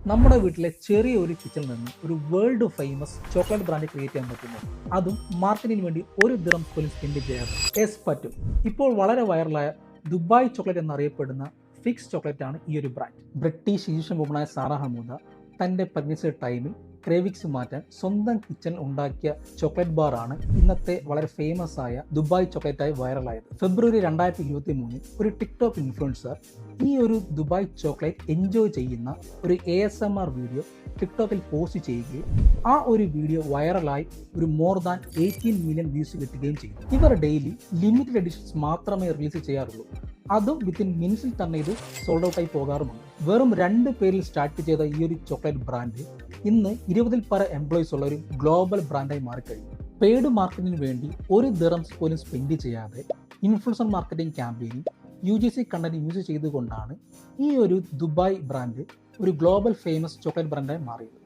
നമ്മുടെ വീട്ടിലെ ചെറിയ ഒരു കിച്ചണിൽ നിന്ന് ഒരു world famous chocolate brand create ചെയ്യാൻ പറ്റുന്നു. അതും മാർക്കറ്റിന് വേണ്ടി ഒരു ദിറം പോലും സ്പെൻഡ് ചെയ്യാതെ. യെസ്, പറ്റും. ഇപ്പോൾ വളരെ വൈറലായ ദുബായ് ചോക്ലേറ്റ് എന്നറിയപ്പെടുന്ന ഫിക്സ് ചോക്ലേറ്റ് ആണ് ഈ ഒരു ബ്രാൻഡ്. ബ്രിട്ടീഷ് ഈജിപ്ഷ്യൻ വുമണായ സാറ ഹമൂദ തൻ്റെ പ്രഗ്നൻസി ടൈമിൽ ക്രേവിക്സ് മാറ്റാൻ സ്വന്തം കിച്ചണിൽ ഉണ്ടാക്കിയ ചോക്ലേറ്റ് ബാർ ആണ് ഇന്നത്തെ വളരെ ഫേമസ് ആയ ദുബായ് ചോക്ലേറ്റായി വൈറലായത്. ഫെബ്രുവരി 2023 ഒരു ടിക്ടോക്ക് ഇൻഫ്ലുവൻസർ ഈ ഒരു ദുബായ് ചോക്ലേറ്റ് എൻജോയ് ചെയ്യുന്ന ഒരു ASMR വീഡിയോ ടിക്ടോക്കിൽ പോസ്റ്റ് ചെയ്യുകയും ആ ഒരു വീഡിയോ വൈറലായി ഒരു മോർ ദാൻ 18 മില്യൺ വ്യൂസ് കിട്ടുകയും ചെയ്തു. ഇവർ ഡെയിലി ലിമിറ്റഡ് എഡിഷൻസ് മാത്രമേ റിലീസ് ചെയ്യാറുള്ളൂ. അതും വിത്തിൻ മിനിറ്റ്സിൽ തന്നെ ഇത് സോൾഡ് ഔട്ടായി പോകാറുമുണ്ട്. വെറും 2 പേരിൽ സ്റ്റാർട്ട് ചെയ്ത ഈ ഒരു ചോക്ലേറ്റ് ബ്രാൻഡ് ഇന്ന് 20-ൽ പര എംപ്ലോയീസ് ഉള്ള ഒരു ഗ്ലോബൽ ബ്രാൻഡായി മാറിക്കഴിഞ്ഞു. പെയ്ഡ് മാർക്കറ്റിന് വേണ്ടി ഒരു ദിറംസ് പോലും സ്പെൻഡ് ചെയ്യാതെ ഇൻഫ്ലുവൻസർ മാർക്കറ്റിംഗ് ക്യാമ്പയിനിൽ UGC കണ്ടന്റ് യൂസ് ചെയ്തുകൊണ്ടാണ് ഈ ഒരു ദുബായ് ബ്രാൻഡ് ഒരു ഗ്ലോബൽ ഫേമസ് ചോക്ലേറ്റ് ബ്രാൻഡായി മാറിയത്.